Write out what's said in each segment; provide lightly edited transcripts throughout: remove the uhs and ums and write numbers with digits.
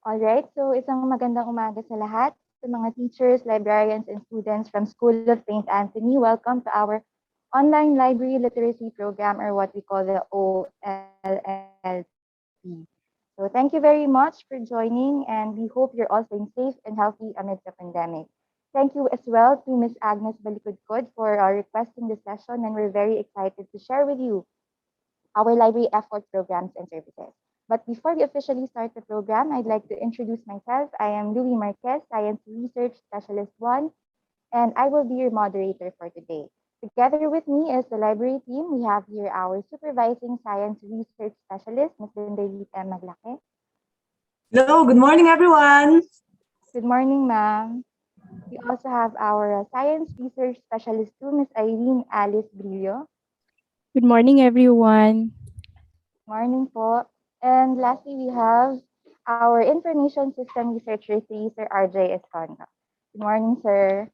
Alright, so isang magandang umaga sa lahat. Sa mga teachers, librarians, and students from School of St. Anthony, welcome to our online library literacy program, or what we call the OLLP. So thank you very much for joining, and we hope you're all staying safe and healthy amid the pandemic. Thank you as well to Ms. Agnes Balikudkod for requesting this session, and we're very excited to share with you our library effort programs and services. But before we officially start the program, I'd like to introduce myself. I am Louis Marquez, Science Research Specialist 1, and I will be your moderator for today. Together with me is the library team. We have here our Supervising Science Research Specialist, Ms. Linda M. Maglake. Hello, good morning, everyone. Good morning, ma'am. We also have our Science Research Specialist 2, Ms. Irene Alice Brillo. Good morning, everyone. Morning po. And lastly, we have our Information System Researcher 3, Sir RJ Esconda. Good morning, sir.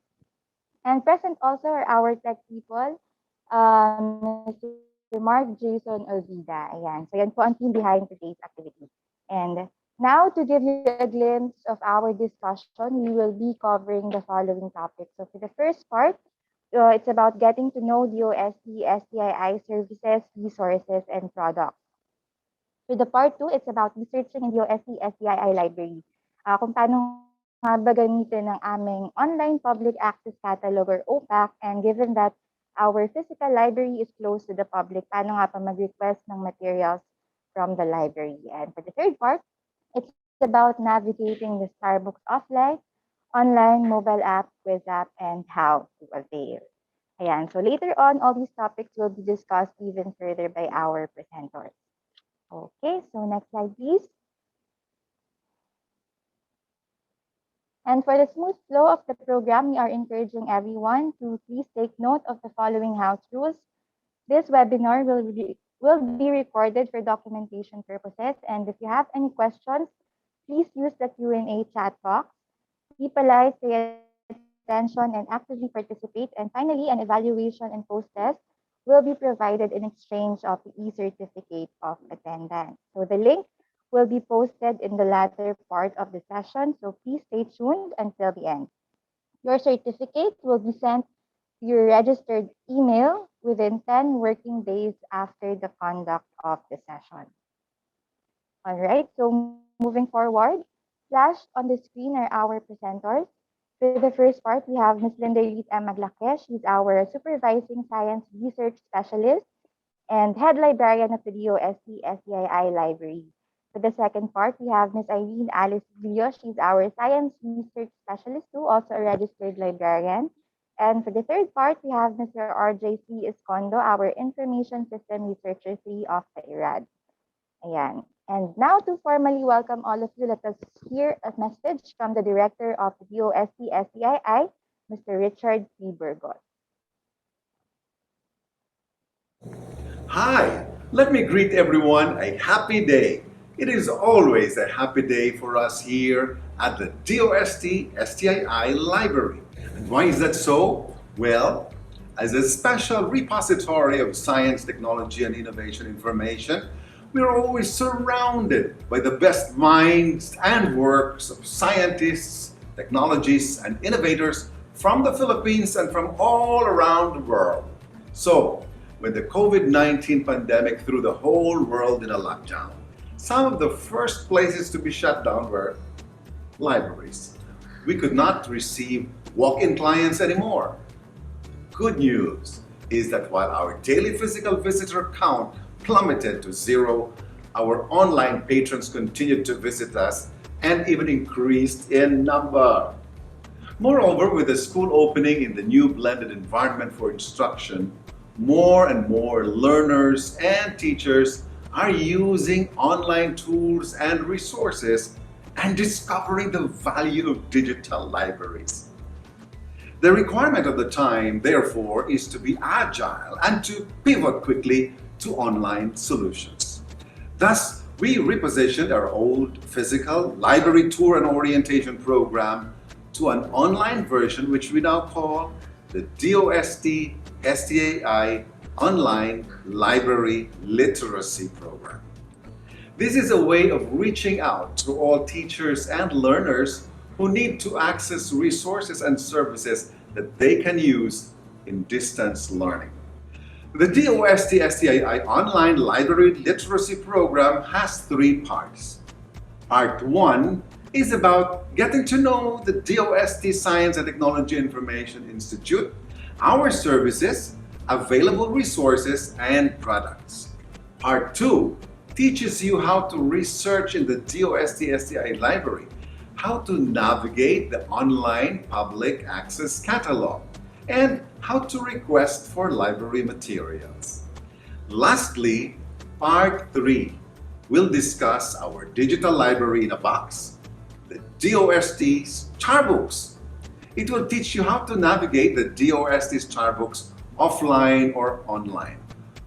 And present also are our tech people, Mr. Mark Jason Ovida. Ayan. So yan po ang team behind today's activity. And now, to give you a glimpse of our discussion, we will be covering the following topics. So for the first part, it's about getting to know DOST-STII services, resources, and products. For the part 2, it's about researching in DOST-STII library. Kung paano nga ba gamitin ng aming online public access catalog or OPAC, and given that our physical library is closed to the public, paano nga pa mag-request ng materials from the library. And for the third part, it's about navigating the Starbucks offline, online, mobile app, quiz app, and how to avail. Ayan, so later on, all these topics will be discussed even further by our presenters. Okay, so next slide, please. And for the smooth flow of the program, we are encouraging everyone to please take note of the following house rules. This webinar will be recorded for documentation purposes. And if you have any questions, please use the Q&A chat box. Be polite, pay attention, and actively participate. And finally, an evaluation and post-test will be provided in exchange of the e-certificate of attendance. So the link will be posted in the latter part of the session, so please stay tuned until the end. Your certificate will be sent to your registered email within 10 working days after the conduct of the session. All right, so moving forward, flashed on the screen are our presenters. For the first part, we have Ms. Linda M. Maglake. She's our Supervising Science Research Specialist and Head Librarian of the DOST-STII Library. For the second part, we have Ms. Irene Alice Brillo. She's our Science Research Specialist too, also a registered librarian. And for the third part, we have Mr. RJC Escondo, our Information System Researcher 3 of the IRAD. Ayan. And now to formally welcome all of you, let us hear a message from the Director of the DOST-STII, Mr. Richard P. Burgos. Hi, let me greet everyone a happy day. It is always a happy day for us here at the DOST-STII Library. And why is that so? Well, as a special repository of science, technology, and innovation information, we are always surrounded by the best minds and works of scientists, technologists, and innovators from the Philippines and from all around the world. So, when the COVID-19 pandemic threw the whole world in a lockdown, some of the first places to be shut down were libraries. We could not receive walk-in clients anymore. Good news is that while our daily physical visitor count plummeted to zero, our online patrons continued to visit us and even increased in number. Moreover, with the school opening in the new blended environment for instruction, more and more learners and teachers are using online tools and resources and discovering the value of digital libraries. The requirement of the time, therefore, is to be agile and to pivot quickly to online solutions. Thus, we repositioned our old physical library tour and orientation program to an online version, which we now call the DOST-STII Online Library Literacy Program. This is a way of reaching out to all teachers and learners who need to access resources and services that they can use in distance learning. The DOST-STII Online Library Literacy Program has three parts. Part 1 is about getting to know the DOST Science and Technology Information Institute, our services, available resources, and products. Part 2 teaches you how to research in the DOST-STI library, how to navigate the online public access catalog, and how to request for library materials. Lastly, Part 3 will discuss our digital library in a box, the DOST Starbooks. It will teach you how to navigate the DOST Starbooks offline or online,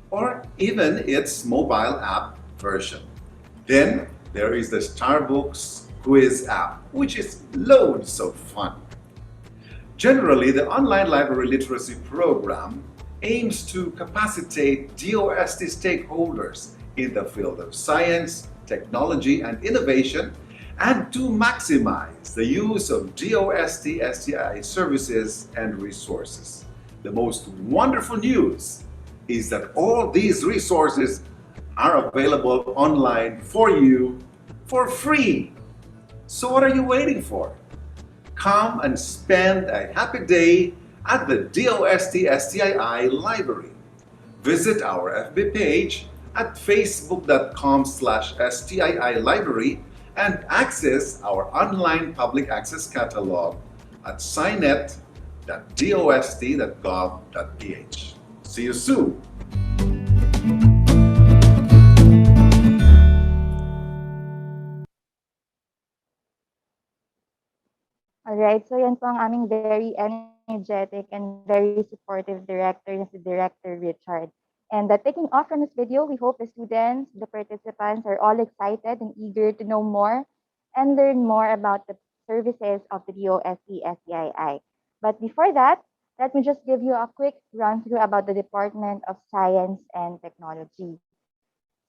or even its mobile app version. Then there is the Starbooks quiz app, which is loads of fun. Generally, the online library literacy program aims to capacitate DOST stakeholders in the field of science, technology, and innovation, and to maximize the use of DOST-STI services and resources. The most wonderful news is that all these resources are available online for you for free. So what are you waiting for? Come and spend a happy day at the DOST-STII library. Visit our FB page at facebook.com/STII library and access our online public access catalog at scinet.dost.gov.ph. See you soon! Alright, so yan po ang aming very energetic and very supportive director na si Director Richard. And taking off from this video, we hope the students, the participants are all excited and eager to know more and learn more about the services of the DOST-STII. But before that, let me just give you a quick run through about the Department of Science and Technology.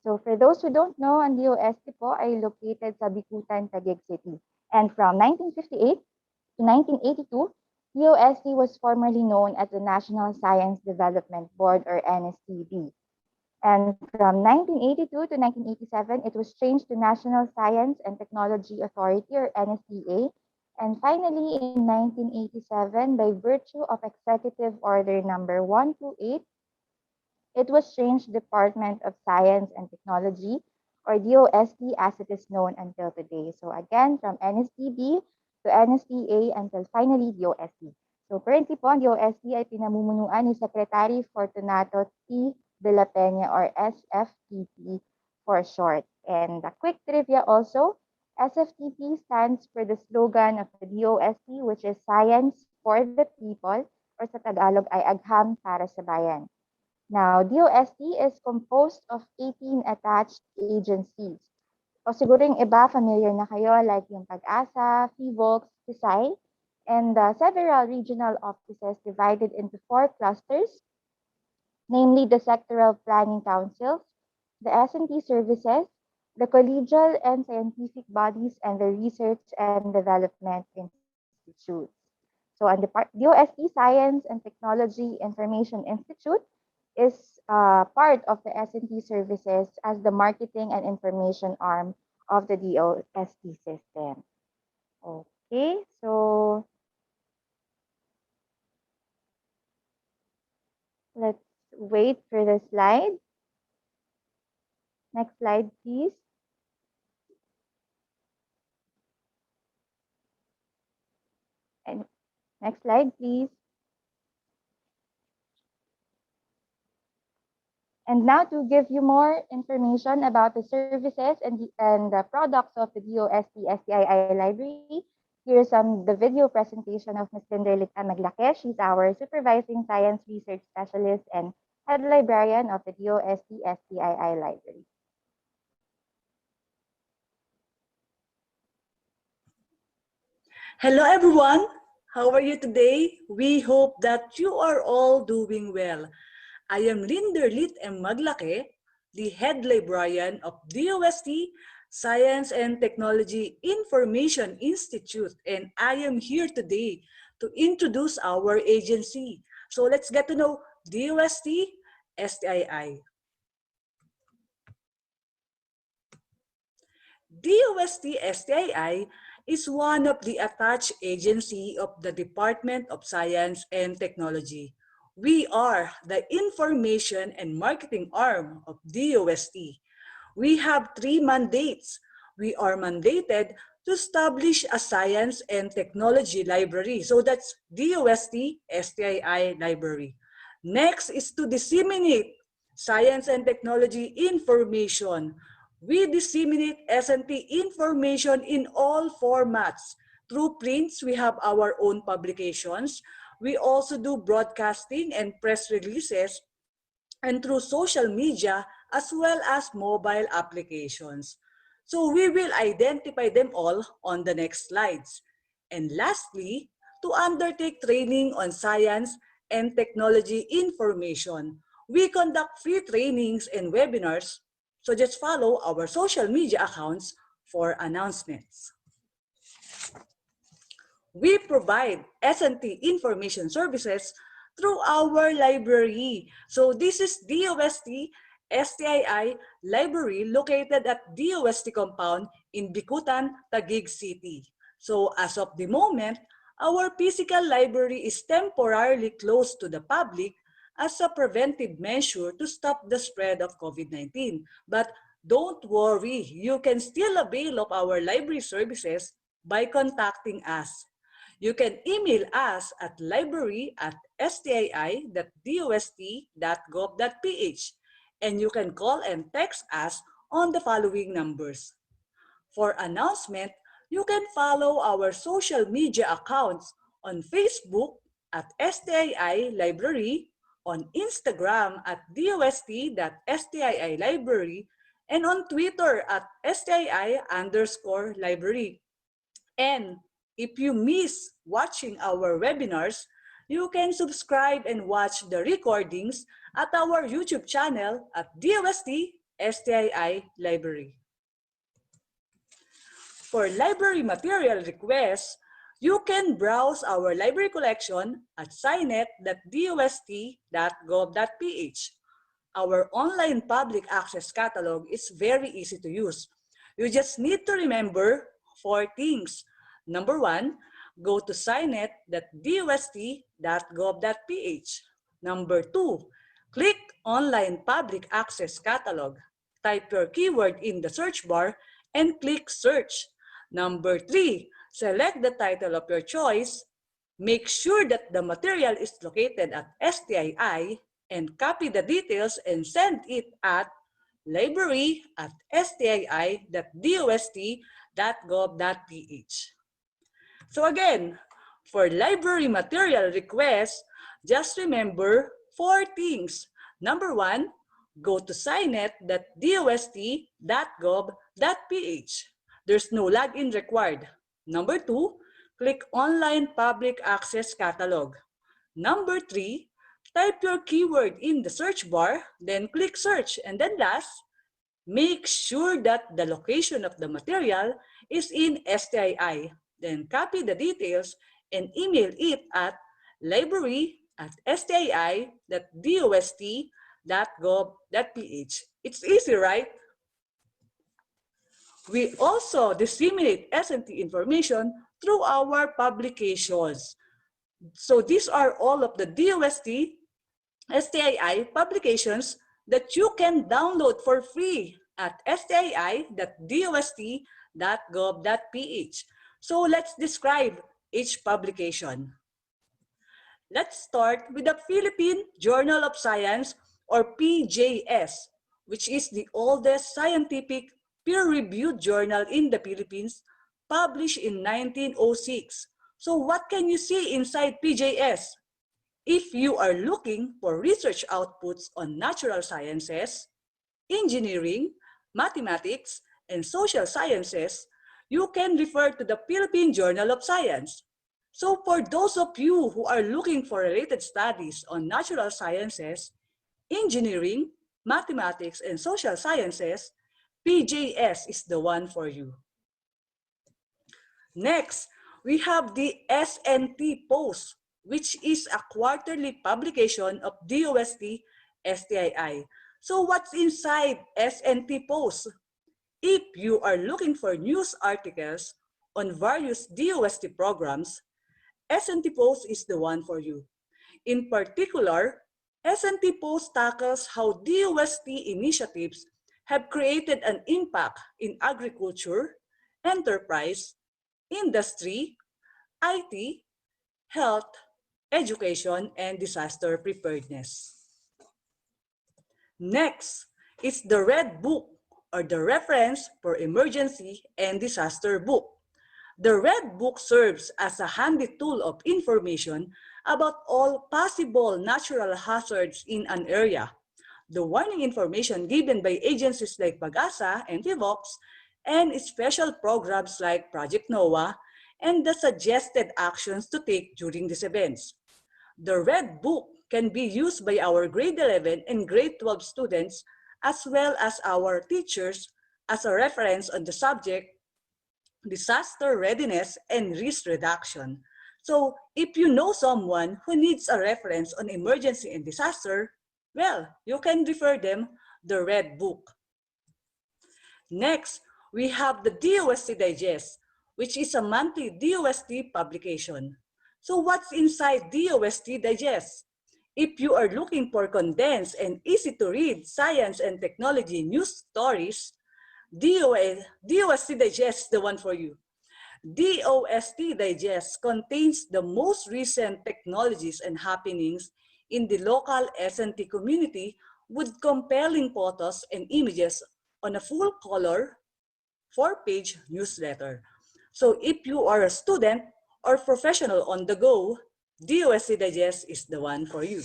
So for those who don't know, ang DOST po ay located sa Bikutan, Taguig City. And from 1958 to 1982, DOST was formerly known as the National Science Development Board or NSTB. And from 1982 to 1987, it was changed to National Science and Technology Authority or NSTA. And finally, in 1987, by virtue of Executive Order number 128, it was changed to Department of Science and Technology or DOST as it is known until today. So again, from NSTB to NSTA until finally DOST. So currently po, ang DOST ay pinamumunuan ni Secretary Fortunato T. de la Peña or SFTP for short. And a quick trivia also, SFTP stands for the slogan of the DOST, which is Science for the People, or sa Tagalog ay Agham para sa Bayan. Now, DOST is composed of 18 attached agencies. O siguro yung iba, familiar na kayo, like yung Pag-asa, PHIVOLCS, TISAI, and several regional offices divided into 4 clusters, namely the Sectoral Planning Councils, the S&T Services, the collegial and scientific bodies, and the Research and Development Institutes. So, on the DOST Science and Technology Information Institute is part of the S&T Services as the marketing and information arm of the DOST system. Okay, so let's wait for the slide. Next slide, please. And next slide, please. And now to give you more information about the services and the products of the DOST-STII library, here's the video presentation of Ms. Linderlita Maglake. She's our Supervising Science Research Specialist and Head Librarian of the DOST-STII library. Hello everyone, how are you today? We hope that you are all doing well. I am Linderlit M. Maglake, the head librarian of DOST Science and Technology Information Institute, and I am here today to introduce our agency. So let's get to know DOST-STII. DOST-STII is one of the attached agency of the Department of Science and Technology. We are the information and marketing arm of DOST. We have three mandates. We are mandated to establish a science and technology library. So that's DOST-STII library. Next is to disseminate science and technology information. We disseminate S&T information in all formats. Through prints, we have our own publications. We also do broadcasting and press releases, and through social media as well as mobile applications. So we will identify them all on the next slides. And lastly, to undertake training on science and technology information, we conduct free trainings and webinars. So just follow our social media accounts for announcements. We provide S&T information services through our library. So this is DOST-STII library located at DOST compound in Bicutan, Taguig City. So as of the moment, our physical library is temporarily closed to the public as a preventive measure to stop the spread of COVID-19. But don't worry, you can still avail of our library services by contacting us. You can email us at library@stii.dost.gov.ph, and you can call and text us on the following numbers. For announcement, you can follow our social media accounts on Facebook at STII Library, on Instagram at dost.stii library, and on Twitter at STII_library. And if you miss watching our webinars, you can subscribe and watch the recordings at our YouTube channel at DOST-STII Library. For library material requests, you can browse our library collection at scinet.dost.gov.ph. Our online public access catalog is very easy to use. You just need to remember 4 things. Number 1, go to scinet.dost.gov.ph. Number 2, click Online Public Access Catalog. Type your keyword in the search bar and click Search. Number 3, select the title of your choice. Make sure that the material is located at STII and copy the details and send it at library@stii.dost.gov.ph. So again, for library material requests, just remember 4 things. Number 1, go to scinet.dost.gov.ph. There's no login required. Number 2, click Online Public Access Catalog. Number 3, type your keyword in the search bar, then click Search. And then last, make sure that the location of the material is in STII. Then copy the details and email it at library@stii.dost.gov.ph. It's easy, right? We also disseminate S&T information through our publications. So these are all of the DOST-STII publications that you can download for free at stii.dost.gov.ph. So let's describe each publication. Let's start with the Philippine Journal of Science, or PJS, which is the oldest scientific peer-reviewed journal in the Philippines, published in 1906. So what can you see inside PJS? If you are looking for research outputs on natural sciences, engineering, mathematics, and social sciences, you can refer to the Philippine Journal of Science. So for those of you who are looking for related studies on natural sciences, engineering, mathematics, and social sciences, PJS is the one for you. Next, we have the SNT Post, which is a quarterly publication of DOST-STII. So what's inside SNT Post? If you are looking for news articles on various DOST programs, SNT Post is the one for you. In particular, SNT Post tackles how DOST initiatives have created an impact in agriculture, enterprise, industry, IT, health, education, and disaster preparedness. Next is the Red Book, or the Reference for Emergency and Disaster Book. The Red Book serves as a handy tool of information about all possible natural hazards in an area. The warning information given by agencies like PAGASA and PHIVOX, and special programs like Project NOAA, and the suggested actions to take during these events. The Red Book can be used by our grade 11 and grade 12 students as well as our teachers as a reference on the subject disaster readiness and risk reduction. So if you know someone who needs a reference on emergency and disaster, well, you can refer them the Red Book. Next, we have the DOST Digest, which is a monthly DOST publication. So what's inside DOST Digest? If you are looking for condensed and easy to read science and technology news stories, DOST Digest is the one for you. DOST Digest contains the most recent technologies and happenings in the local SNT community with compelling photos and images on a full-color, 4-page newsletter. So if you are a student or professional on the go, DOST Digest is the one for you.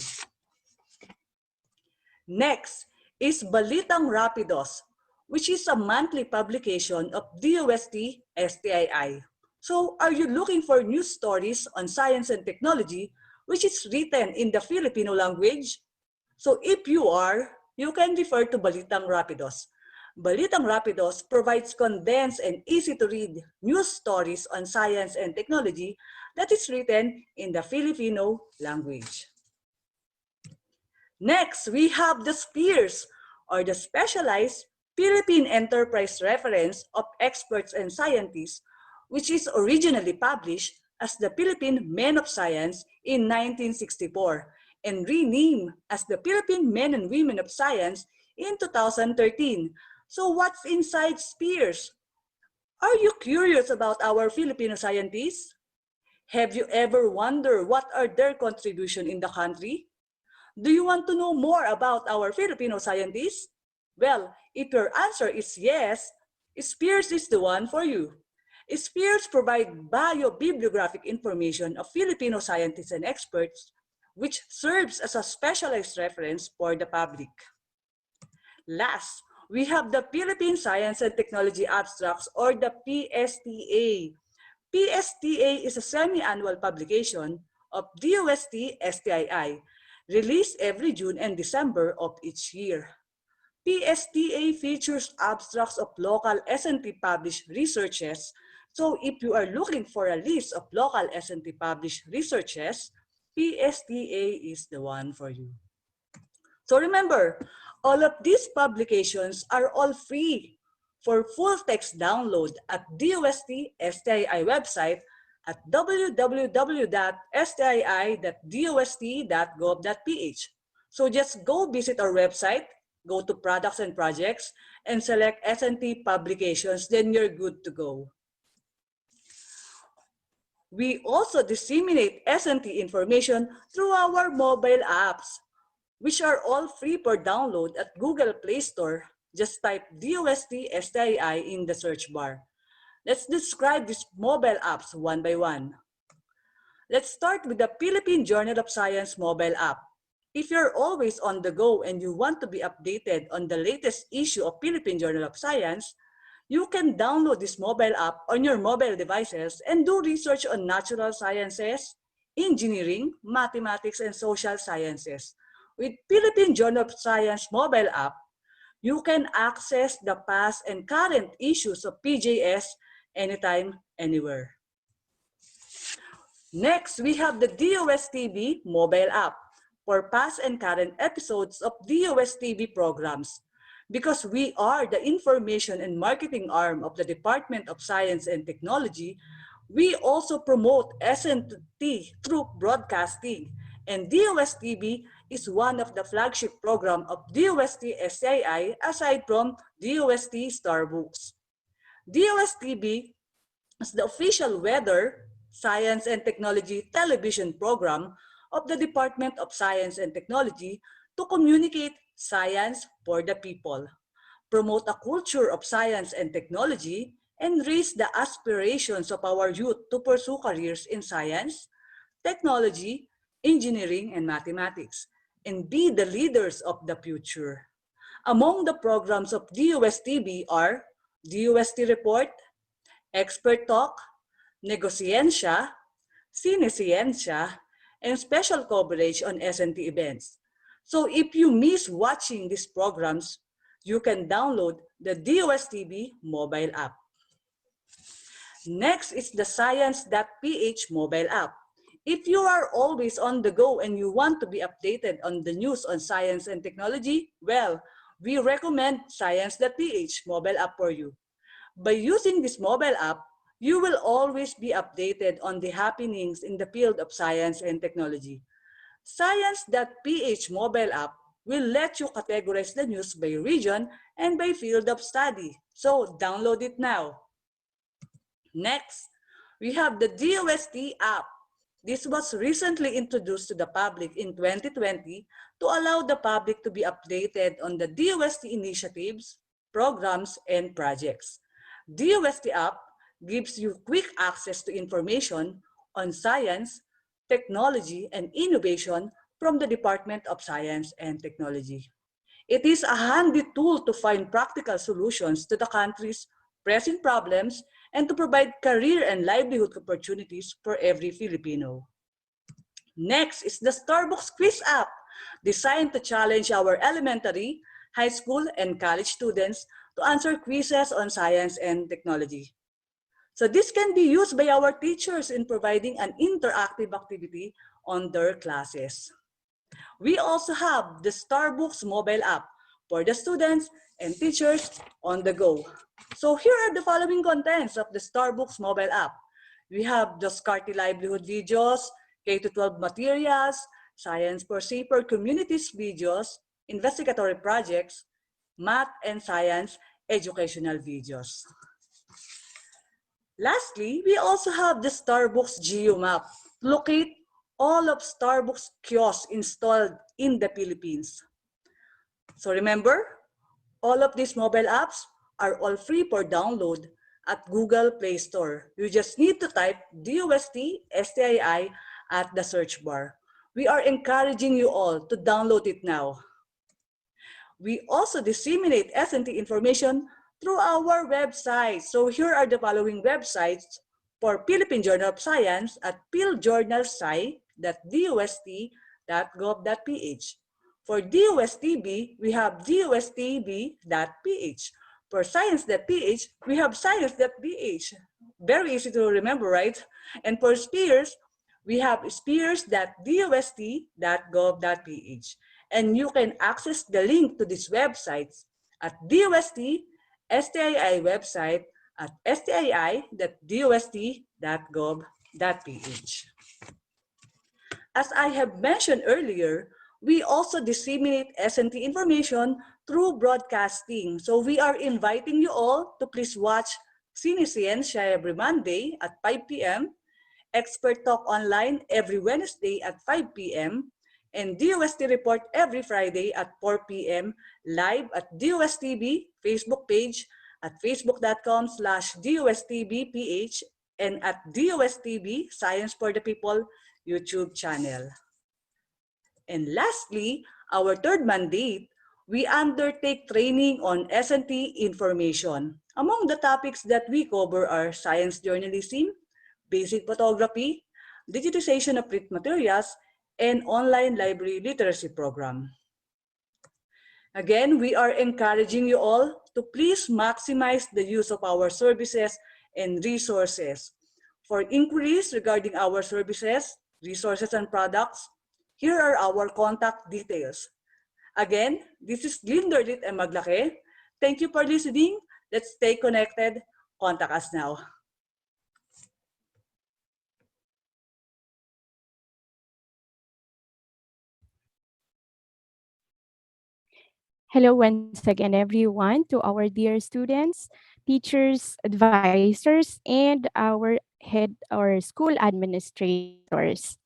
Next is Balitang Rapidos, which is a monthly publication of DOST-STII. So are you looking for news stories on science and technology, which is written in the Filipino language? So if you are, you can refer to Balitang Rapidos. Balitang Rapidos provides condensed and easy-to-read news stories on science and technology that is written in the Filipino language. Next, we have the SPEARS, or the Specialized Philippine Enterprise Reference of Experts and Scientists, which is originally published as the Philippine Men of Science in 1964 and renamed as the Philippine Men and Women of Science in 2013. So what's inside SPEARS? Are you curious about our Filipino scientists? Have you ever wondered what are their contribution in the country? Do you want to know more about our Filipino scientists? Well, if your answer is yes, SPEARS is the one for you. SPEARS provide bio-bibliographic information of Filipino scientists and experts, which serves as a specialized reference for the public. Last, we have the Philippine Science and Technology Abstracts, or the PSTA. PSTA is a semi-annual publication of DOST-STII, released every June and December of each year. PSTA features abstracts of local SNT published researches. So if you are looking for a list of local SNT published researches, PSTA is the one for you. So remember, all of these publications are all free for full text download at DOST-STII website at www.stii.dost.gov.ph. So just go visit our website, go to Products and Projects, and select SNT Publications, then you're good to go. We also disseminate SNT information through our mobile apps, which are all free for download at Google Play Store. Just type DOST-STII in the search bar. Let's describe these mobile apps one by one. Let's start with the Philippine Journal of Science mobile app. If you're always on the go and you want to be updated on the latest issue of Philippine Journal of Science, you can download this mobile app on your mobile devices and do research on natural sciences, engineering, mathematics, and social sciences With Philippine Journal of Science mobile app, you can access the past and current issues of PJS anytime, anywhere. Next, we have the DOST-STII mobile app for past and current episodes of DOST-STII programs. Because we are the information and marketing arm of the Department of Science and Technology, we also promote SNT through broadcasting. And DOST-STII is one of the flagship program of DOST-STII aside from DOST Starbooks. DOST-STII is the official weather, science and technology television program of the Department of Science and Technology to communicate science for the people, promote a culture of science and technology, and raise the aspirations of our youth to pursue careers in science, technology, engineering, and mathematics, and be the leaders of the future. Among the programs of DOST-STII are DOST Report, Expert Talk, Negosciencia, Cinesciencia, and special coverage on SNT events. So if you miss watching these programs, you can download the DOST-STII mobile app. Next is the Science.ph mobile app. If you are always on the go and you want to be updated on the news on science and technology, well, we recommend Science.ph mobile app for you. By using this mobile app, you will always be updated on the happenings in the field of science and technology. Science.ph mobile app will let you categorize the news by region and by field of study. So download it now. Next, we have the DOST app. This was recently introduced to the public in 2020 to allow the public to be updated on the DOST initiatives, programs, and projects. DOST app gives you quick access to information on science, technology, and innovation from the Department of Science and Technology. It is a handy tool to find practical solutions to the country's pressing problems and to provide career and livelihood opportunities for every Filipino. Next is the Starbucks Quiz app, designed to challenge our elementary, high school, and college students to answer quizzes on science and technology. So this can be used by our teachers in providing an interactive activity on their classes. We also have the Starbucks mobile app for the students and teachers on the go. So here are the following contents of the Starbucks mobile app. We have the Scarty Livelihood videos, K-12 materials, Science for Safer Communities videos, investigatory projects, math and science educational videos. Lastly, we also have the Starbucks Geo Map to locate all of Starbucks kiosks installed in the Philippines. So remember, all of these mobile apps are all free for download at Google Play Store. You just need to type DOST-STII at the search bar. We are encouraging you all to download it now. We also disseminate SNT information through our website. So here are the following websites for Philippine Journal of Science at philjournalsci.dost.gov.ph. For DOST-STII, we have dostb.ph. For science.ph, we have science.ph. Very easy to remember, right? And for SPEARS, we have spears.dost.gov.ph. And you can access the link to these websites at DOST-STII website at stii.dost.gov.ph. As I have mentioned earlier, we also disseminate SNT information through broadcasting. So we are inviting you all to please watch Cinesciencia every Monday at 5 p.m., Expert Talk Online every Wednesday at 5 p.m., and DOST Report every Friday at 4 p.m. live at DOSTB Facebook page at facebook.com/DOSTBPH and at DOSTB Science for the People YouTube channel. And lastly, our third mandate, we undertake training on SNT information. Among the topics that we cover are science journalism, basic photography, digitization of print materials, and online library literacy program. Again, we are encouraging you all to please maximize the use of our services and resources. For inquiries regarding our services, resources, and products, here are our contact details. Again, this is Glinderlit and Maglake. Thank you for listening. Let's stay connected. Contact us now. Hello once again, everyone, to our dear students, teachers, advisors, and our head or school administrators.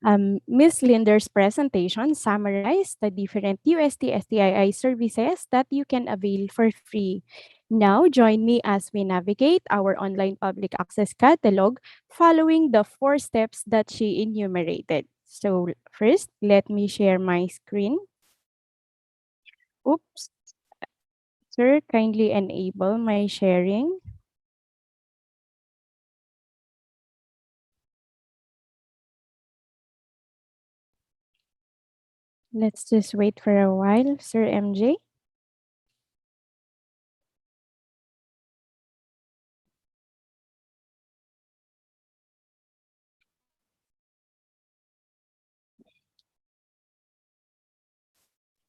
Ms. Linder's presentation summarized the different UST-STII services that you can avail for free. Now, join me as we navigate our online public access catalog following the 4 steps that she enumerated. So first, let me share my screen. Oops. Sir, kindly enable my sharing. Let's just wait for a while, Sir MJ.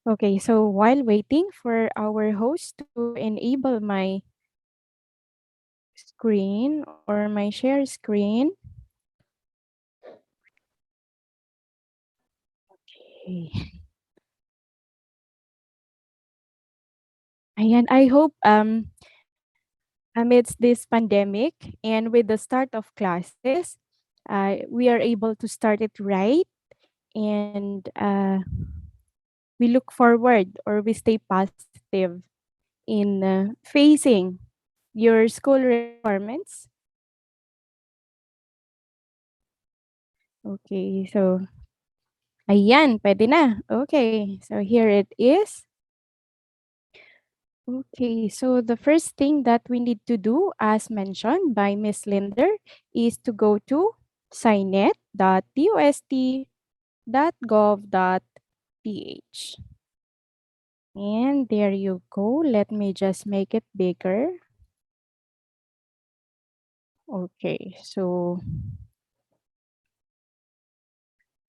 Okay, so while waiting for our host to enable my screen or my share screen. Okay. Ayan, I hope amidst this pandemic and with the start of classes, we are able to start it right, and we look forward or we stay positive in facing your school requirements. Okay, so ayan, pwede na. Okay, so here it is. Okay, so the first thing that we need to do, as mentioned by Miss Linder, is to go to signet.dost.gov.ph. And there you go. Let me just make it bigger. Okay, so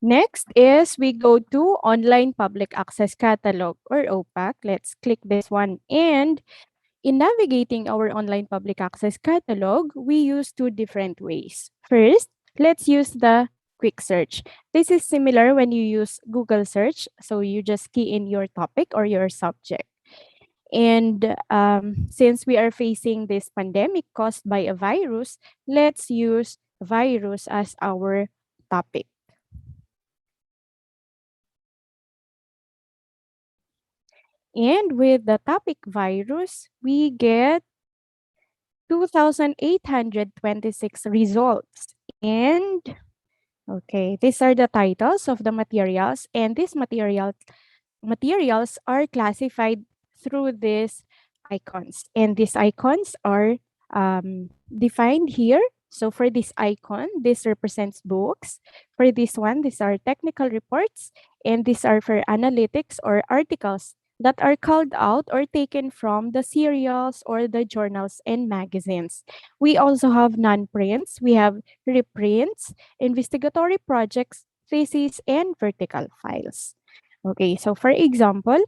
next is we go to Online Public Access Catalog or OPAC. Let's click this one. And in navigating our online public access catalog, we use 2 different ways. First, let's use the quick search. This is similar when you use Google search. So you just key in your topic or your subject. And since we are facing this pandemic caused by a virus, let's use virus as our topic. And with the topic virus, we get 2,826 results. And okay, these are the titles of the materials, and these materials are classified through these icons. And these icons are defined here. So for this icon, this represents books. For this one, these are technical reports. And these are for analytics or articles that are called out or taken from the serials or the journals and magazines. We also have non-prints. We have reprints, investigatory projects, theses, and vertical files. Okay, so for example,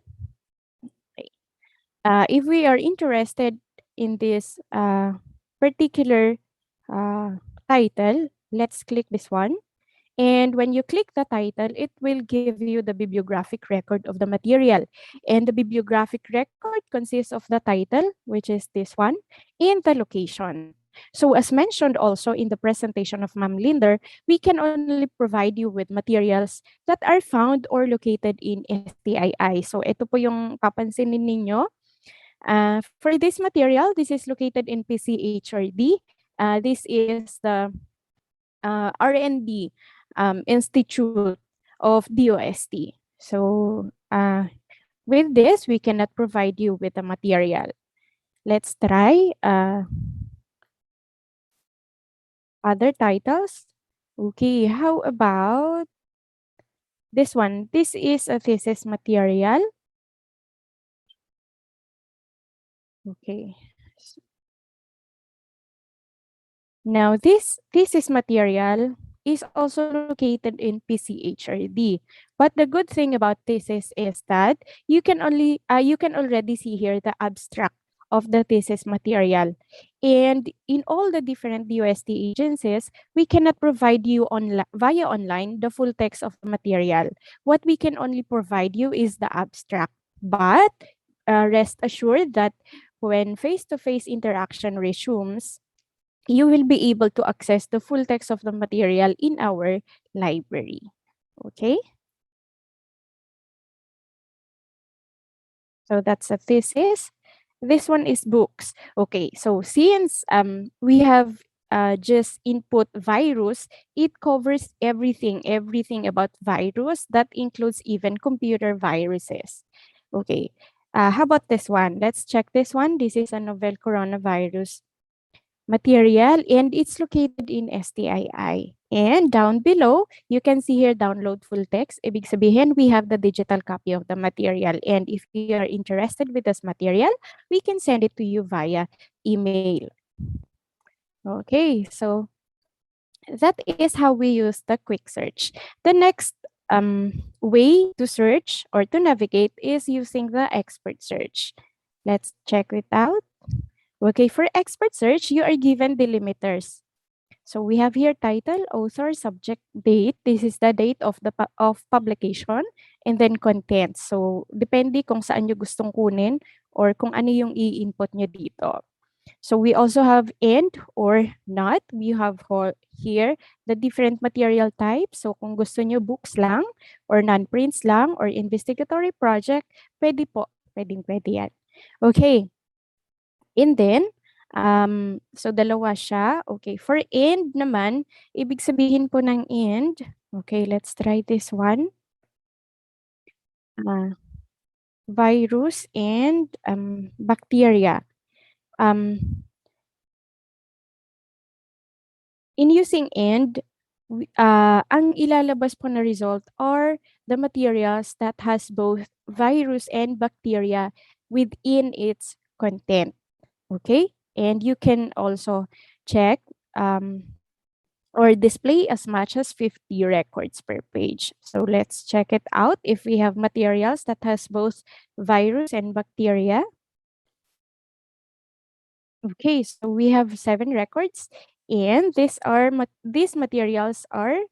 if we are interested in this particular title, let's click this one. And when you click the title, it will give you the bibliographic record of the material. And the bibliographic record consists of the title, which is this one, and the location. So as mentioned also in the presentation of Ma'am Linder, we can only provide you with materials that are found or located in STII. So ito po yung papansinin ninyo. For this material, this is located in PCHRD. This is the R&D Institute of DOST. So with this, we cannot provide you with the material. Let's try other titles. Okay, how about This one, this is a thesis material. Okay. Now, this thesis material is also located in PCHRD. But the good thing about thesis is that you can already see here the abstract of the thesis material. And in all the different DOST agencies, we cannot provide you via online the full text of the material. What we can only provide you is the abstract. But rest assured that when face-to-face interaction resumes, you will be able to access the full text of the material in our library. Okay, so that's a thesis. This one is books. Okay, so since we have just input virus, it covers everything about virus. That includes even computer viruses. Okay, how about this one? Let's check this one. This is a novel coronavirus material and it's located in STII. And down below, you can see here download full text. Ibig sabihin, we have the digital copy of the material. And if you are interested with this material, we can send it to you via email. Okay, so that is how we use the quick search. The next way to search or to navigate is using the expert search. Let's check it out. Okay, for expert search, you are given delimiters. So we have here title, author, subject, date. This is the date of the of publication, and then content. So depende kung saan nyo gustong kunin or kung ano yung i-input nyo dito. So we also have and or not. We have here the different material types. So kung gusto nyo books lang or non-prints lang or investigatory project, pwede po. Pwede yan. Okay. And then, so dalawa siya. Okay, for and naman, ibig sabihin po ng and, okay, let's try this one. Virus and bacteria. In using and, ang ilalabas po na result are the materials that has both virus and bacteria within its content. Okay, and you can also check or display as much as 50 records per page. So let's check it out if we have materials that has both virus and bacteria. Okay, so we have 7 records and these materials are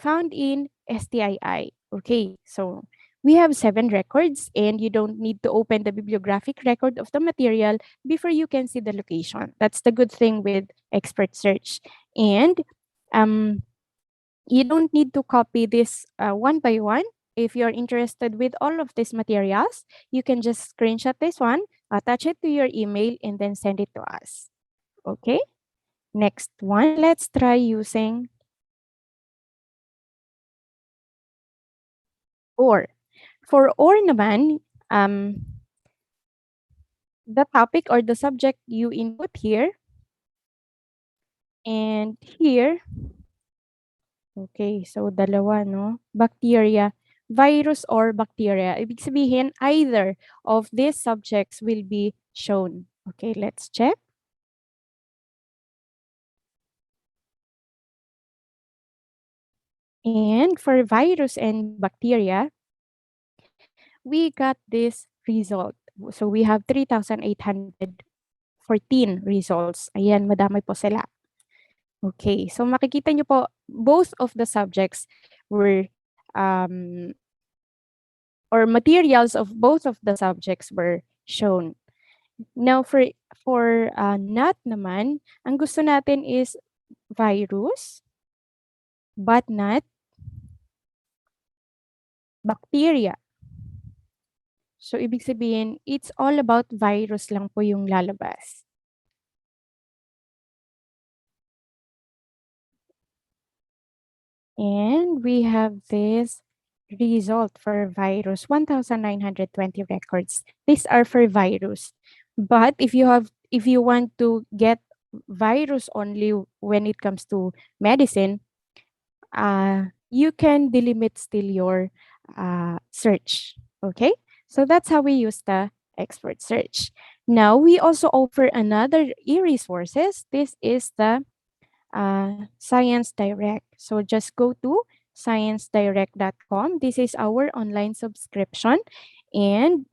found in STII. Okay, so we have 7 records and you don't need to open the bibliographic record of the material before you can see the location. That's the good thing with expert search. And you don't need to copy this one by one. If you're interested with all of these materials, you can just screenshot this one, attach it to your email, and then send it to us. Okay, next one, let's try using or. For or naman, the topic or the subject you input here. And here, okay, so dalawa, no? Bacteria, virus or bacteria. Ibig sabihin, either of these subjects will be shown. Okay, let's check. And for virus and bacteria, we got this result. So we have 3,814 results. Ayan, madami po sila. Okay, so makikita nyo po, both of the subjects were, or materials of both of the subjects were shown. Now, for not naman, ang gusto natin is virus, but not bacteria. So, ibig sabihin, it's all about virus lang po yung lalabas. And we have this result for virus, 1,920 records. These are for virus. But if you want to get virus only when it comes to medicine, you can delimit still your search. Okay, so that's how we use the expert search. Now we also offer another e-resources. This is the Science Direct. So just go to sciencedirect.com. This is our online subscription. And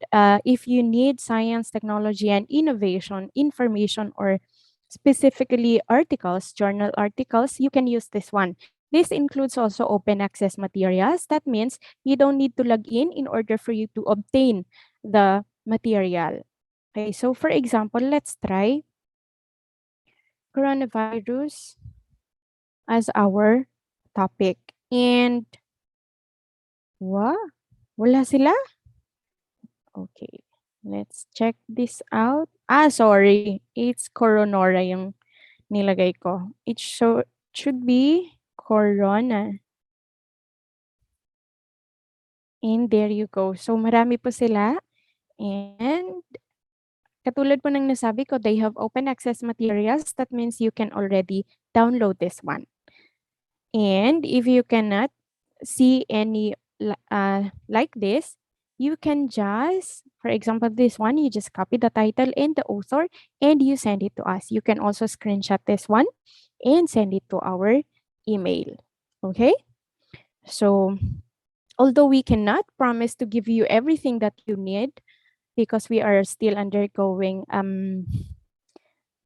if you need science, technology, and innovation information, or specifically articles, journal articles, you can use this one. This includes also open access materials. That means you don't need to log in order for you to obtain the material. Okay, so for example, let's try coronavirus as our topic. And what? Wala sila? Okay. Let's check this out. Sorry. It's coronora yung nilagay ko. It should be corona. And there you go. So marami po sila. And katulad po ng nasabi ko, they have open access materials. That means you can already download this one. And if you cannot see any like this, you can just, for example, this one, you just copy the title and the author and you send it to us. You can also screenshot this one and send it to our email. Okay? So, although we cannot promise to give you everything that you need because we are still undergoing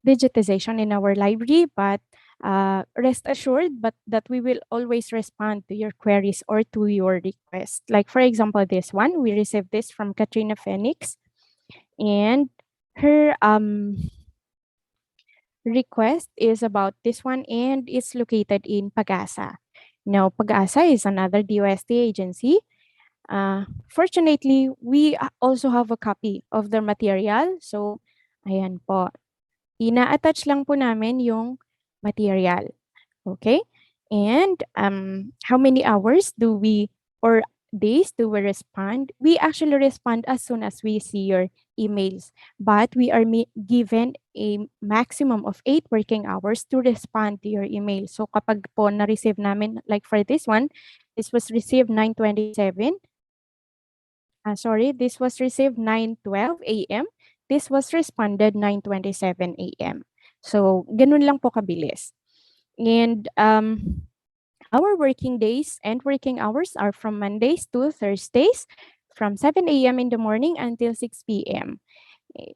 digitization in our library, but rest assured that we will always respond to your queries or to your request. Like for example, this one, we received this from Katrina Phoenix, and her request is about this one, and it's located in Pagasa. Now, Pagasa is another DOST agency. Fortunately, we also have a copy of the material. So, ayan po. Ina-attach lang po namin yung material. Okay? And how many hours do we or days do we respond? We actually respond as soon as we see your emails. But we are given a maximum of 8 working hours to respond to your email. So kapag po na-receive namin, like for this one, this was received 9:27. This was received 9:12 a.m. This was responded 9:27 a.m. So, ganun lang po kabilis. And our working days and working hours are from Mondays to Thursdays from 7 a.m. in the morning until 6 p.m.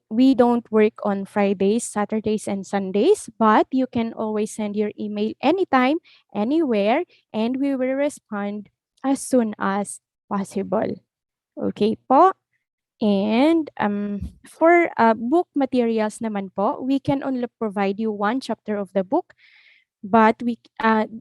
We don't work on Fridays, Saturdays, and Sundays, but you can always send your email anytime, anywhere, and we will respond as soon as possible. Okay po. And for book materials naman po, we can only provide you one chapter of the book, but we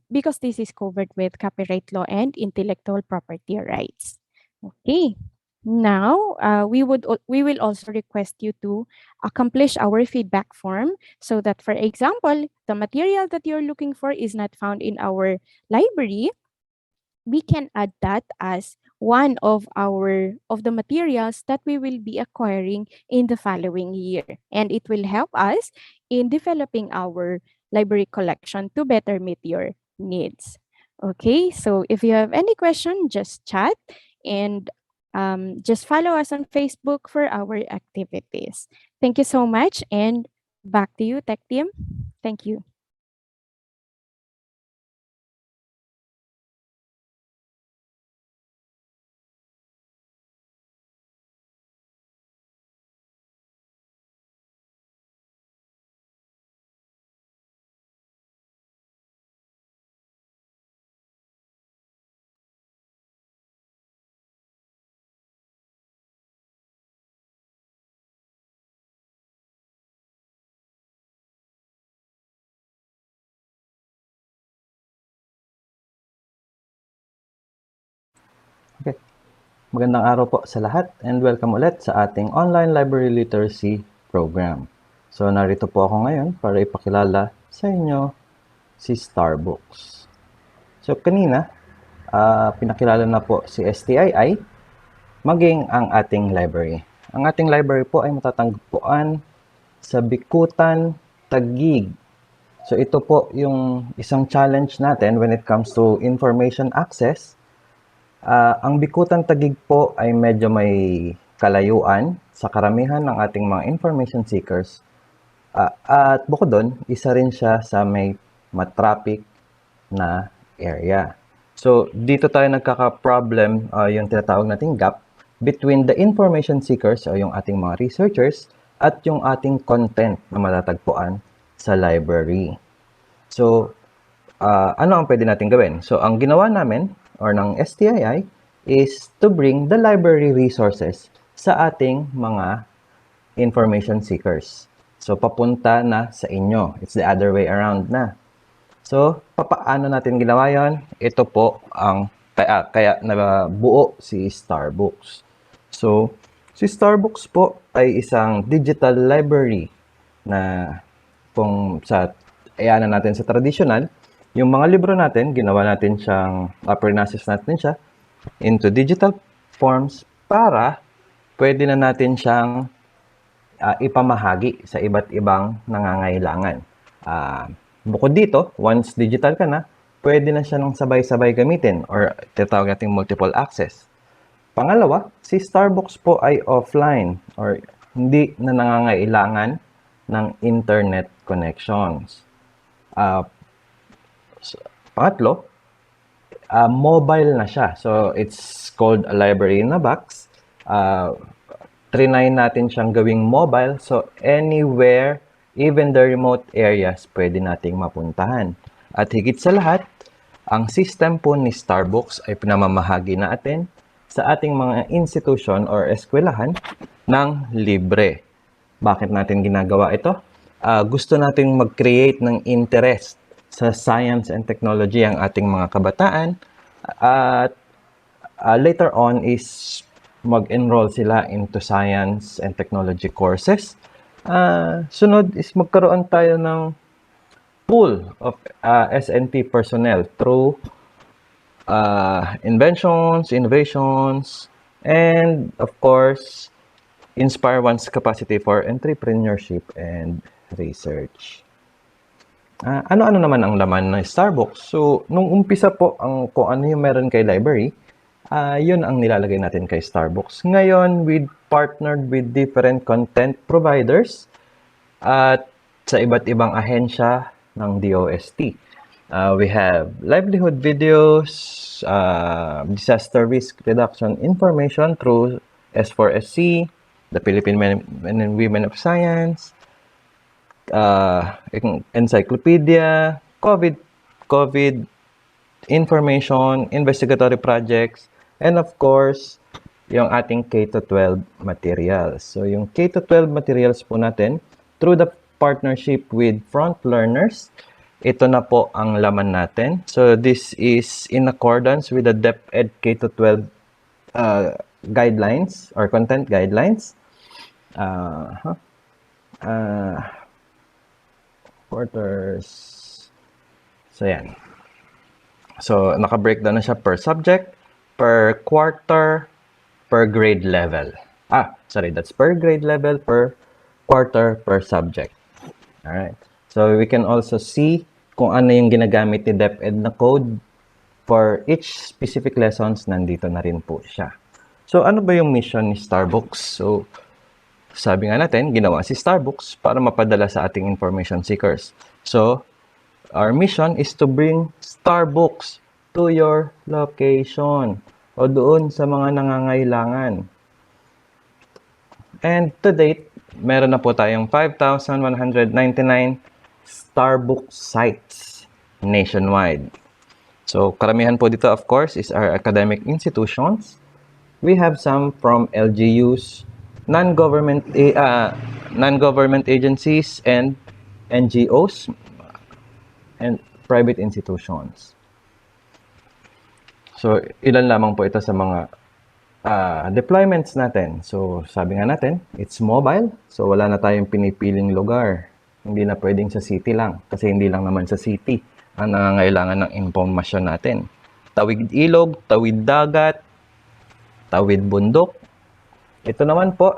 because this is covered with copyright law and intellectual property rights. Okay. Now, we will also request you to accomplish our feedback form so that, for example, the material that you're looking for is not found in our library. We can add that as one of the materials that we will be acquiring in the following year, and it will help us in developing our library collection to better meet your needs. Okay, so if you have any question, just chat and just follow us on Facebook for our activities. Thank you so much, and back to you, Tech Team. Thank you. Okay. Magandang araw po sa lahat and welcome ulit sa ating online library literacy program. So narito po ako ngayon para ipakilala sa inyo si Starbucks. So kanina, pinakilala na po si STII maging ang ating library. Ang ating library po ay matatagpuan sa Bikutan, Taguig, So ito po yung isang challenge natin when it comes to information access. Ang Bikutan Taguig po ay medyo may kalayuan sa karamihan ng ating mga information seekers. At bukod doon, isa rin siya sa may matraffic na area. So dito tayo nagkaka-problem, yung tinatawag nating gap between the information seekers o yung ating mga researchers at yung ating content na matatagpuan sa library. So, ano ang pwede natin gawin? So, ang ginawa namin or ng STII is to bring the library resources sa ating mga information seekers. So, papunta na sa inyo. It's the other way around na. So, papaano natin ginawa yon? Ito po ang kaya nabuo si Starbooks. So, si Starbooks po ay isang digital library na kung sa ayanan natin sa traditional, yung mga libro natin, ginawa natin siyang, process natin siya into digital forms para pwede na natin siyang ipamahagi sa iba't ibang nangangailangan. Bukod dito, once digital ka na, pwede na siya ng sabay-sabay gamitin or tinatawag nating multiple access. Pangalawa, si Starbooks po ay offline or hindi na nangangailangan ng internet connections. Pangatlo, mobile na siya. So, it's called a library in a box. Trinay natin siyang gawing mobile. So, anywhere, even the remote areas, pwede nating mapuntahan. At higit sa lahat, ang system po ni Starbooks ay pinamamahagi natin sa ating mga institution or eskwelahan ng libre. Bakit natin ginagawa ito? Gusto nating mag-create ng interest sa science and technology ang ating mga kabataan at later on is mag-enroll sila into science and technology courses. Sunod is magkaroon tayo ng pool of SNT personnel through inventions, innovations, and of course, inspire one's capacity for entrepreneurship and research. Ano-ano naman ang laman ng Starbooks? So, nung umpisa po, kung ano yung meron kay library, yun ang nilalagay natin kay Starbooks. Ngayon, we partnered with different content providers at sa iba't ibang ahensya ng DOST. We have livelihood videos, disaster risk reduction information through S4SC, the Philippine Men and Women of Science, encyclopedia, COVID information, investigatory projects, and of course, yung ating K-12 materials. So, yung K-12 materials po natin, through the partnership with Front Learners, ito na po ang laman natin. So, this is in accordance with the DepEd K-12 guidelines or content guidelines. Quarters. So, yan. So, naka-breakdown na siya per subject, per quarter, per grade level. That's per grade level, per quarter, per subject. Alright. So, we can also see kung ano yung ginagamit ni DepEd na code for each specific lessons. Nandito na rin po siya. So, ano ba yung mission ni Starbooks? So, sabi nga natin, ginawa si Starbooks para mapadala sa ating information seekers. So, our mission is to bring Starbooks to your location o doon sa mga nangangailangan. And to date, meron na po tayong 5,199 Starbooks sites nationwide. So, karamihan po dito, of course, is our academic institutions. We have some from LGUs, non-government agencies, and NGOs, and private institutions. So, ilan lamang po ito sa mga deployments natin. So, sabi nga natin, it's mobile. So, wala na tayong pinipiling lugar. Hindi na pwedeng sa city lang. Kasi hindi lang naman sa city ang nangangailangan ng impormasyon natin. Tawid ilog, tawid dagat, tawid bundok. Ito naman po,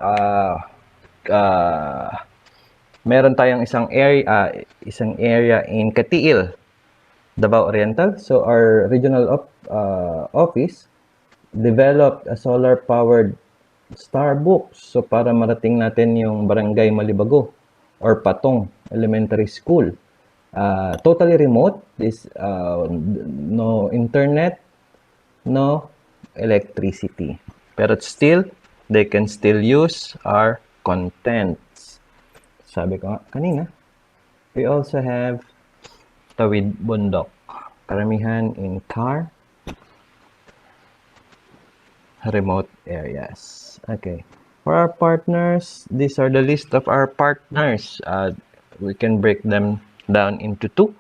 meron tayong isang area in Katiil, Davao Oriental. So our regional office developed a solar-powered Starbucks. So para marating natin yung Barangay Malibago or Patong Elementary School. Totally remote. No internet, no electricity. Pero still, they can still use our contents. Sabi ko nga kanina, we also have Tawid Bundok. Karamihan in car, remote areas. Okay. For our partners, these are the list of our partners. We can break them down into two.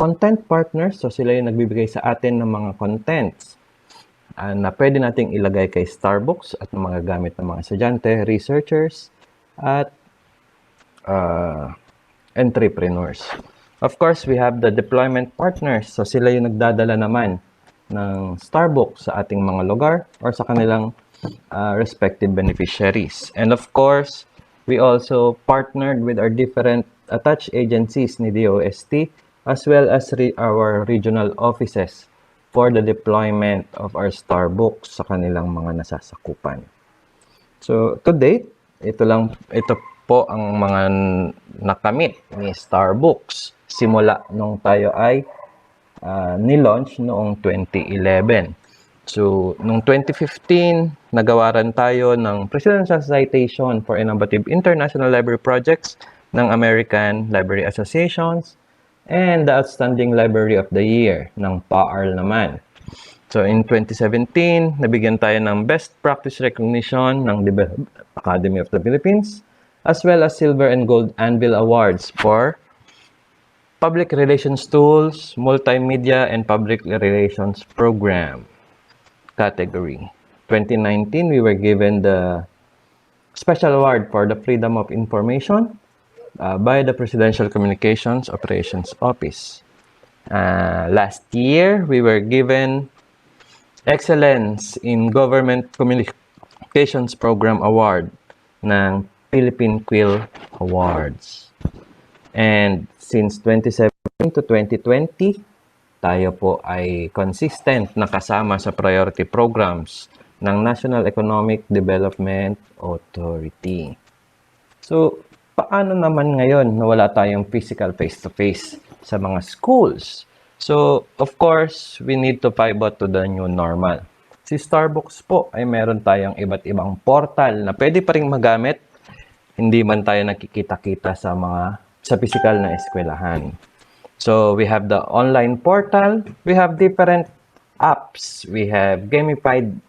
Content partners, so sila yung nagbibigay sa atin ng mga contents na pwede nating ilagay kay Starbucks at ng mga gamit ng mga estudyante, researchers, at entrepreneurs. Of course, we have the deployment partners. So sila yung nagdadala naman ng Starbucks sa ating mga lugar or sa kanilang respective beneficiaries. And of course, we also partnered with our different attached agencies ni DOST as well as our regional offices for the deployment of our Starbucks sa kanilang mga nasasakupan. So, to date, ito po ang mga nakamit ni Starbucks simula nung tayo ay ni-launch noong 2011. So, noong 2015, nagawaran tayo ng Presidential Citation for Innovative International Library Projects ng American Library Associations and the Outstanding Library of the Year ng PAARL naman. So, in 2017, nabigyan tayo ng Best Practice Recognition ng Academy of the Philippines as well as Silver and Gold Anvil Awards for Public Relations Tools, Multimedia, and Public Relations Program category. 2019, we were given the Special Award for the Freedom of Information by the Presidential Communications Operations Office. Last year, we were given Excellence in Government Communications Program Award ng Philippine Quill Awards. And since 2017 to 2020, tayo po ay consistent na kasama sa priority programs ng National Economic Development Authority. So, paano naman ngayon na wala tayong physical face-to-face sa mga schools? So, of course, we need to pivot to the new normal. Si Starbucks po ay meron tayong iba't ibang portal na pwede pa rin magamit, hindi man tayo nakikita-kita sa physical na eskwelahan. So, we have the online portal, we have different apps, we have gamified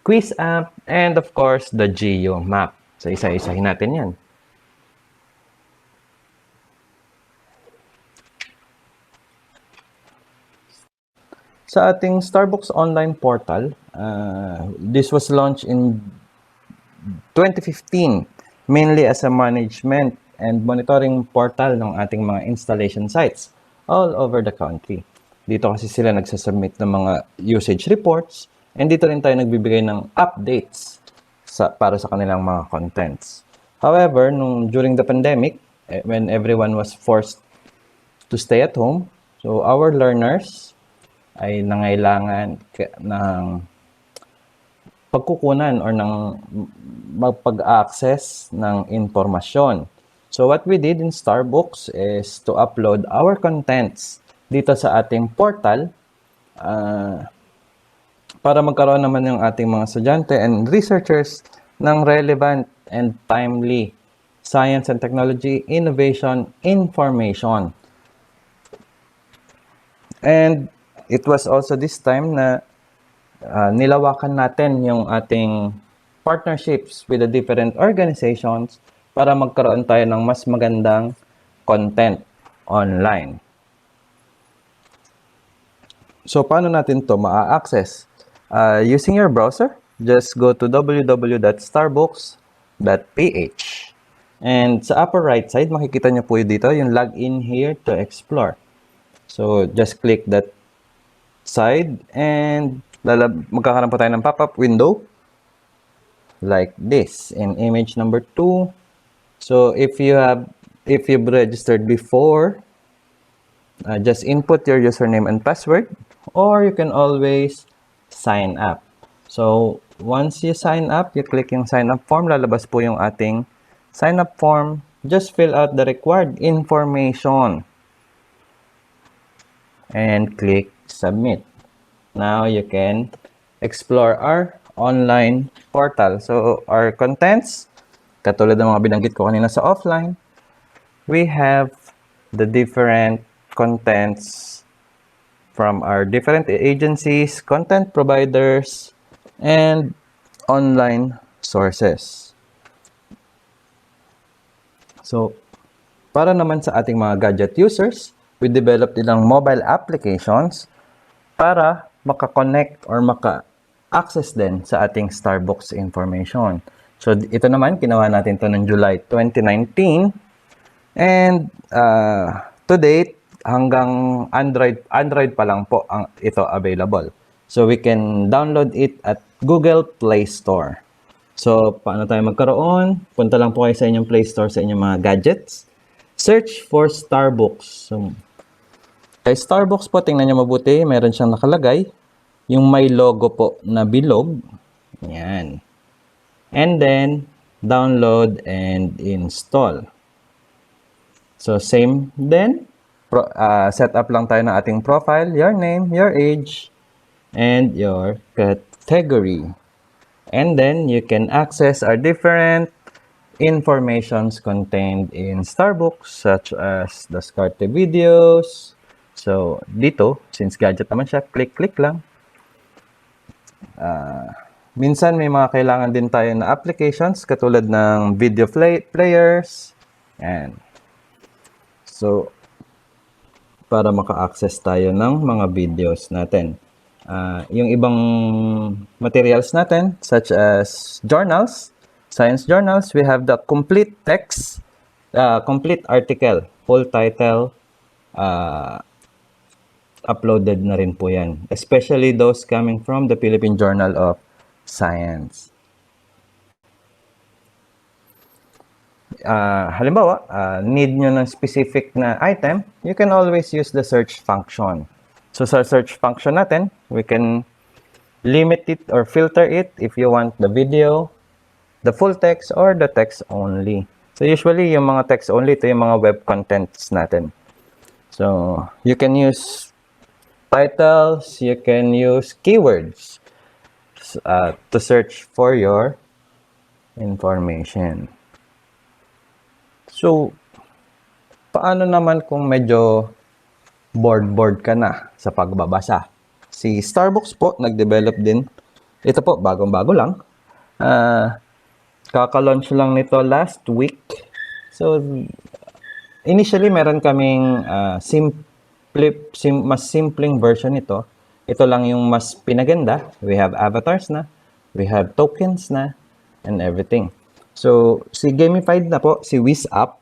quiz app, and of course, the Geo map. So, isa-isahin natin yan. Sa ating Starbucks online portal, this was launched in 2015, mainly as a management and monitoring portal ng ating mga installation sites all over the country. Dito kasi sila nagsasubmit ng mga usage reports and dito rin tayo nagbibigay ng updates para sa kanilang mga contents. However, during the pandemic, when everyone was forced to stay at home, so our learners ay nangailangan ng pagkukunan or ng magpag-access ng informasyon. So what we did in Starbucks is to upload our contents dito sa ating portal para magkaroon naman yung ating mga estudyante and researchers ng relevant and timely science and technology innovation information. And it was also this time na nilawakan natin yung ating partnerships with the different organizations para magkaroon tayo ng mas magandang content online. So, paano natin to ma-access? Using your browser, just go to www.starbucks.ph. And sa upper right side, makikita nyo po dito yung login here to explore. So, just click that side and magkakaroon po tayo ng pop-up window like this. In image number 2, So if you've registered before, just input your username and password, or you can always sign up. So once you sign up, you click yung sign up form, lalabas po yung ating sign up form. Just fill out the required information and click submit. Now you can explore our online portal. So our contents, katulad ng mga binanggit ko kanina sa offline, we have the different contents from our different agencies, content providers, and online sources. So, para naman sa ating mga gadget users, we develop nilang mobile applications para maka-connect or maka-access din sa ating Starbucks information. So, ito naman, ginawa natin to ng July 2019. And to date, hanggang Android pa lang po ito available. So, we can download it at Google Play Store. So, paano tayo magkaroon? Punta lang po kayo sa inyong Play Store sa inyong mga gadgets. Search for Starbucks. So, kay Starbucks po, tingnan nyo mabuti, meron siyang nakalagay. Yung may logo po na bilog. Yan. And then, download and install. So, same din. Set up lang tayo ng ating profile, your name, your age, and your category. And then, you can access our different informations contained in Starbucks, such as the discarded videos. So, dito, since gadget naman siya, click lang. Minsan, may mga kailangan din tayo na applications, katulad ng video players. And so, para maka-access tayo ng mga videos natin. Yung ibang materials natin, such as journals, science journals, we have the complete text, complete article, full title, uploaded na rin po yan. Especially those coming from the Philippine Journal of Science. Halimbawa, need nyo ng specific na item, you can always use the search function. So sa search function natin, we can limit it or filter it if you want the video, the full text, or the text only. So usually, yung mga text only, ito yung mga web contents natin. So you can use titles, you can use keywords to search for your information. So, paano naman kung medyo bored ka na sa pagbabasa? Si Starbucks po, nag-develop din. Ito po, bagong-bago lang. Kaka-launch lang nito last week. So, initially, meron kaming mas simpleng version nito. Ito lang yung mas pinaganda. We have avatars na. We have tokens na. And everything. So, si gamified na po, si Wiz App.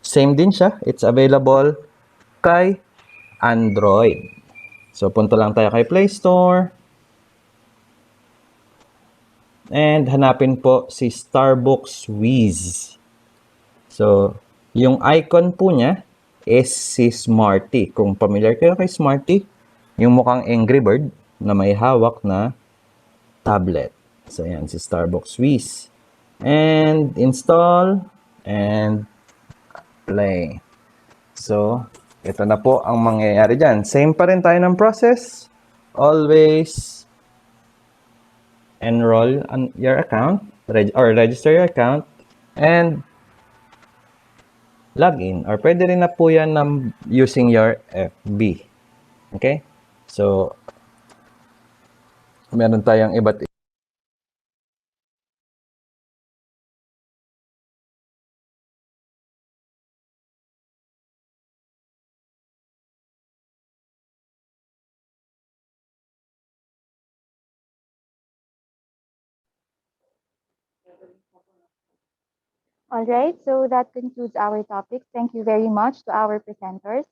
Same din siya. It's available kay Android. So, punta lang tayo kay Play Store. And hanapin po si Starbucks Wiz. So, yung icon po niya is si Smarty. Kung familiar kayo kay Smarty, yung mukhang Angry Bird na may hawak na tablet. So, yan, si Starbucks Wiz. And install and play. So, ito na po ang mangyayari dyan. Same pa rin tayo ng process. Always enroll on your account or register your account and log in. Or pwede rin na po yan using your FB. Okay? So, meron tayong iba't All right, so that concludes our topics. Thank you very much to our presenters.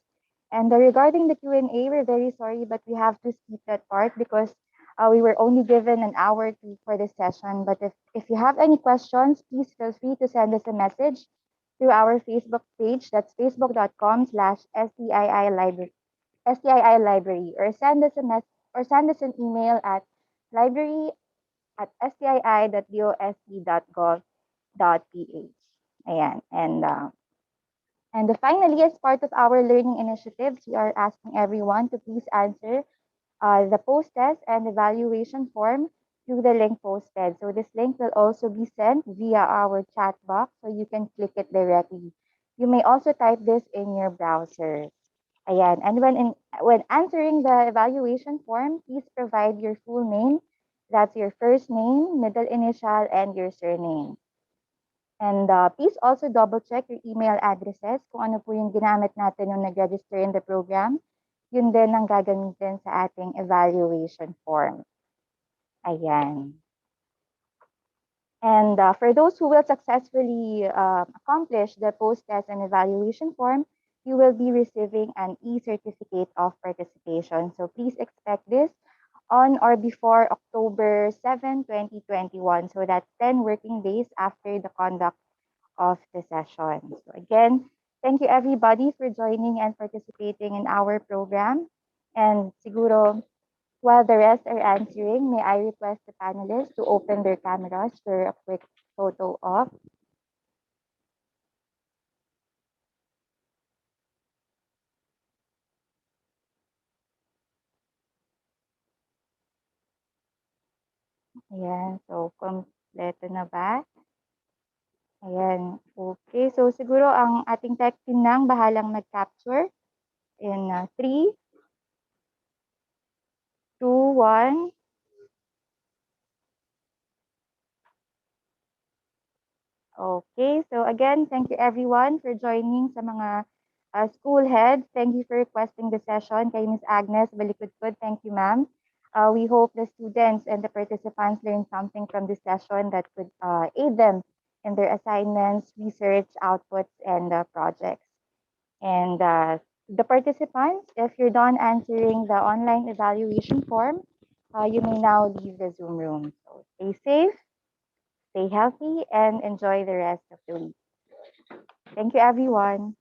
And regarding the Q&A, we're very sorry, but we have to skip that part because we were only given an hour for this session. But if you have any questions, please feel free to send us a message through our Facebook page. That's facebook.com/STII library, STII library, or send us an email at library@stii.dost.gov.ph. Ayan. And finally, as part of our learning initiatives, we are asking everyone to please answer the post test and evaluation form through the link posted. So this link will also be sent via our chat box, so you can click it directly. You may also type this in your browser. Ayan. And when answering the evaluation form, please provide your full name. That's your first name, middle initial, and your surname. And please also double check your email addresses kung ano po yung ginamit natin nung nag-register in the program. Yun din ang gagamitin sa ating evaluation form. Ayan. And for those who will successfully accomplish the post-test and evaluation form, you will be receiving an e-certificate of participation. So please expect this on or before October 7, 2021. So that's 10 working days after the conduct of the session. So again, thank you everybody for joining and participating in our program. And siguro, while the rest are answering, may I request the panelists to open their cameras for a quick photo op. Ayan, so kompleto na ba? Ayan, okay. So siguro ang ating tech team nang bahalang mag-capture in 3, 2, 1. Okay, so again, thank you everyone for joining sa mga school heads. Thank you for requesting the session. Kay Ms. Agnes Balikudkud, thank you ma'am. We hope the students and the participants learned something from this session that could aid them in their assignments, research, outputs, and projects. And the participants, if you're done answering the online evaluation form, you may now leave the Zoom room. So stay safe, stay healthy, and enjoy the rest of the week. Thank you, everyone.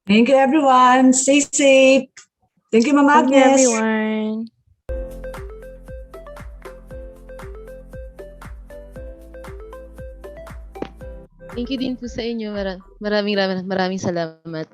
Thank you, everyone. Stay safe. Thank you, Ma'am Thank you, Agnes. everyone. Thank you din po sa inyo. Maraming salamat.